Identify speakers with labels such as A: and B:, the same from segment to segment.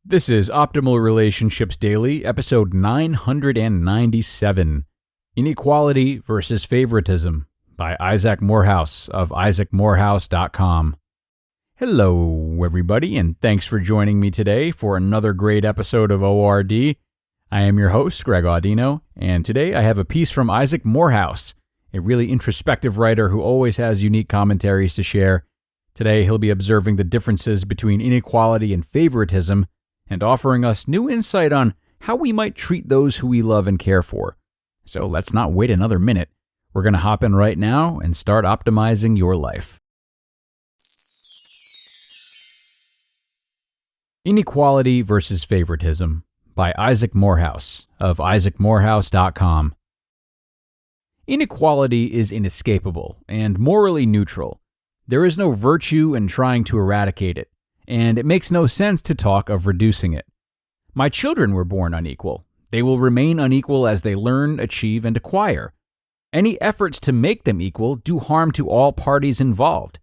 A: This is Optimal Relationships Daily, episode 997, Inequality Vs Favoritism, by Isaac Morehouse of isaacmorehouse.com. Hello, everybody, and thanks for joining me today for another great episode of ORD. I am your host, Greg Audino, and today I have a piece from Isaac Morehouse, a really introspective writer who always has unique commentaries to share. Today he'll be observing the differences between inequality and favoritism, and offering us new insight on how we might treat those who we love and care for. So let's not wait another minute. We're going to hop in right now and start optimizing your life. Inequality Vs Favoritism by Isaac Morehouse of isaacmorehouse.com. Inequality is inescapable and morally neutral. There is no virtue in trying to eradicate it, and it makes no sense to talk of reducing it. My children were born unequal. They will remain unequal as they learn, achieve, and acquire. Any efforts to make them equal do harm to all parties involved.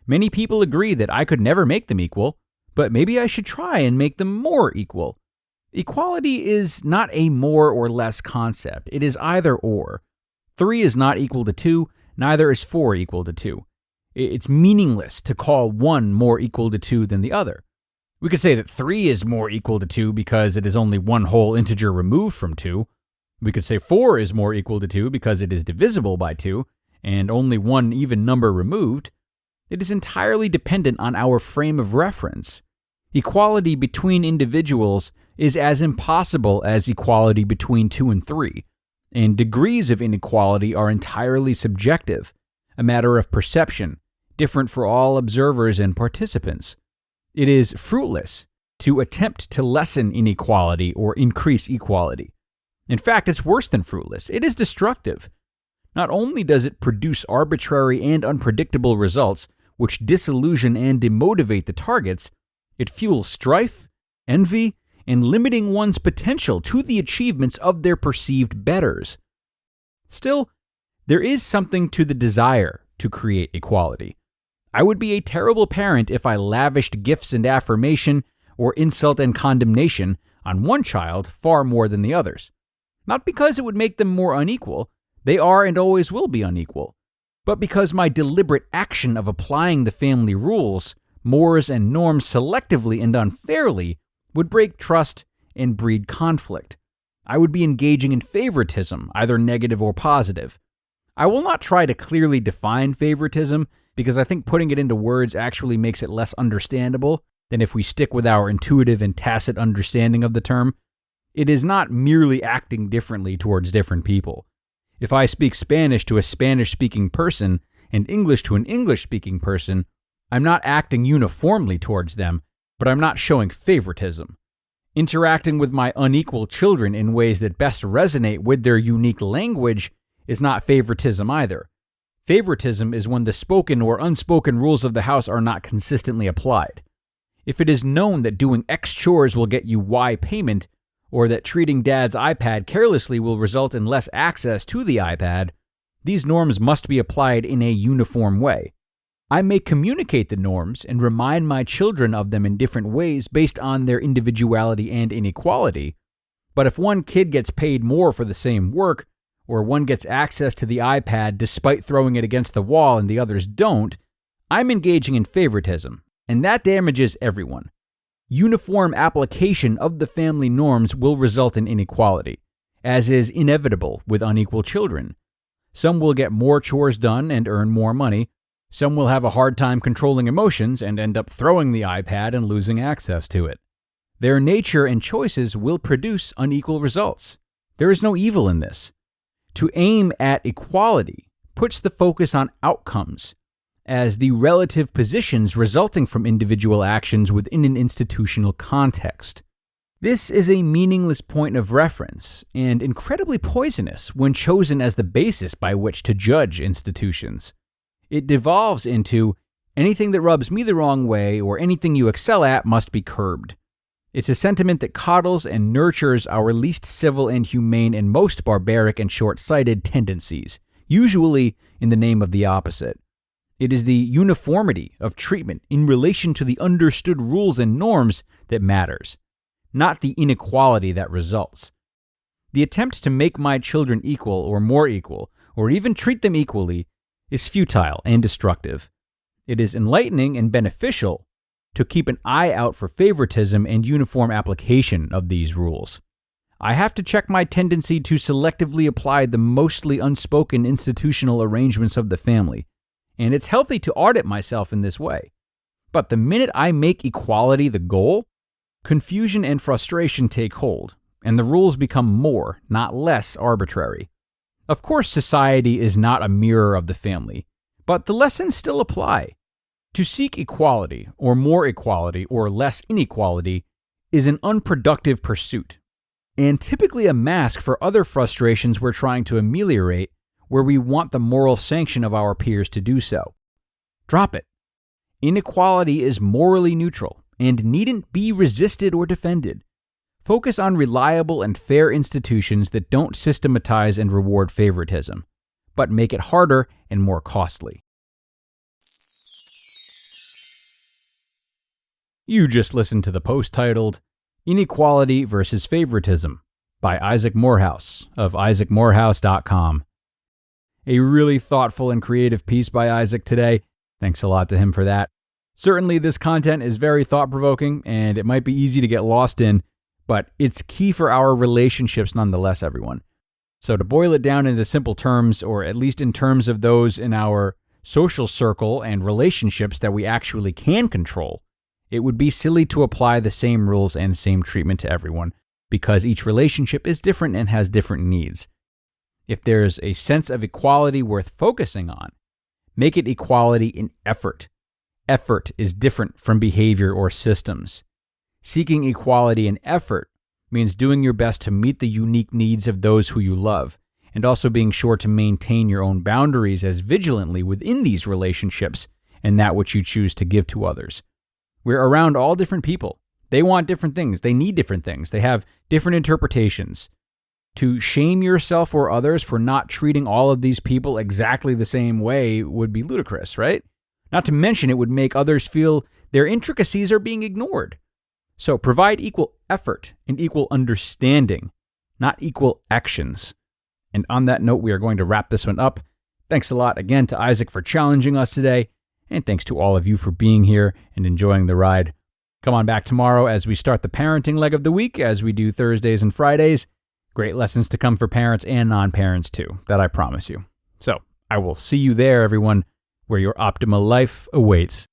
A: Many people agree that I could never make them equal, but maybe I should try and make them more equal. Equality is not a more or less concept. It is either or. 3 is not equal to 2, neither is 4 equal to 2. It's meaningless to call one more equal to 2 than the other. We could say that 3 is more equal to 2 because it is only one whole integer removed from 2. We could say 4 is more equal to 2 because it is divisible by 2 and only one even number removed. It is entirely dependent on our frame of reference. Equality between individuals is as impossible as equality between 2 and 3, and degrees of inequality are entirely subjective, a matter of perception, different for all observers and participants. It is fruitless to attempt to lessen inequality or increase equality. In fact, it's worse than fruitless. It is destructive. Not only does it produce arbitrary and unpredictable results which disillusion and demotivate the targets, it fuels strife, envy, and limiting one's potential to the achievements of their perceived betters. Still, there is something to the desire to create equality. I would be a terrible parent if I lavished gifts and affirmation or insult and condemnation on one child far more than the others. Not because it would make them more unequal, they are and always will be unequal, but because my deliberate action of applying the family rules, mores, and norms selectively and unfairly would break trust and breed conflict. I would be engaging in favoritism, either negative or positive. I will not try to clearly define favoritism because I think putting it into words actually makes it less understandable than if we stick with our intuitive and tacit understanding of the term. It is not merely acting differently towards different people. If I speak Spanish to a Spanish-speaking person and English to an English-speaking person, I'm not acting uniformly towards them, but I'm not showing favoritism. Interacting with my unequal children in ways that best resonate with their unique language is not favoritism either. Favoritism is when the spoken or unspoken rules of the house are not consistently applied. If it is known that doing X chores will get you Y payment, or that treating dad's iPad carelessly will result in less access to the iPad, these norms must be applied in a uniform way. I may communicate the norms and remind my children of them in different ways based on their individuality and inequality, but if one kid gets paid more for the same work, or one gets access to the iPad despite throwing it against the wall and the others don't, I'm engaging in favoritism, and that damages everyone. Uniform application of the family norms will result in inequality, as is inevitable with unequal children. Some will get more chores done and earn more money. Some will have a hard time controlling emotions and end up throwing the iPad and losing access to it. Their nature and choices will produce unequal results. There is no evil in this. To aim at equality puts the focus on outcomes, as the relative positions resulting from individual actions within an institutional context. This is a meaningless point of reference and incredibly poisonous when chosen as the basis by which to judge institutions. It devolves into anything that rubs me the wrong way or anything you excel at must be curbed. It's a sentiment that coddles and nurtures our least civil and humane and most barbaric and short-sighted tendencies, usually in the name of the opposite. It is the uniformity of treatment in relation to the understood rules and norms that matters. not the inequality that results. The attempt to make my children equal or more equal, or even treat them equally, is futile and destructive. It is enlightening and beneficial to keep an eye out for favoritism and uniform application of these rules. I have to check my tendency to selectively apply the mostly unspoken institutional arrangements of the family, and it's healthy to audit myself in this way. But the minute I make equality the goal, confusion and frustration take hold, and the rules become more, not less, arbitrary. Of course, society is not a mirror of the family, but the lessons still apply. To seek equality, or more equality, or less inequality, is an unproductive pursuit, and typically a mask for other frustrations we're trying to ameliorate where we want the moral sanction of our peers to do so. Drop it. Inequality is morally neutral and needn't be resisted or defended. Focus on reliable and fair institutions that don't systematize and reward favoritism, but make it harder and more costly. You just listened to the post titled Inequality Vs Favoritism by Isaac Morehouse of isaacmorehouse.com. A really thoughtful and creative piece by Isaac today. Thanks a lot to him for that. Certainly this content is very thought-provoking and it might be easy to get lost in, but it's key for our relationships nonetheless, everyone. So to boil it down into simple terms, or at least in terms of those in our social circle and relationships that we actually can control, it would be silly to apply the same rules and same treatment to everyone, because each relationship is different and has different needs. If there's a sense of equality worth focusing on, make it equality in effort. Effort is different from behavior or systems. Seeking equality in effort means doing your best to meet the unique needs of those who you love, and also being sure to maintain your own boundaries as vigilantly within these relationships and that which you choose to give to others. We're around all different people. They want different things. They need different things. They have different interpretations. To shame yourself or others for not treating all of these people exactly the same way would be ludicrous, right? Not to mention it would make others feel their intricacies are being ignored. So provide equal effort and equal understanding, not equal actions. And on that note, we are going to wrap this one up. Thanks a lot again to Isaac for challenging us today. And thanks to all of you for being here and enjoying the ride. Come on back tomorrow as we start the parenting leg of the week, as we do Thursdays and Fridays. Great lessons to come for parents and non-parents too, that I promise you. So I will see you there, everyone, where your optimal life awaits.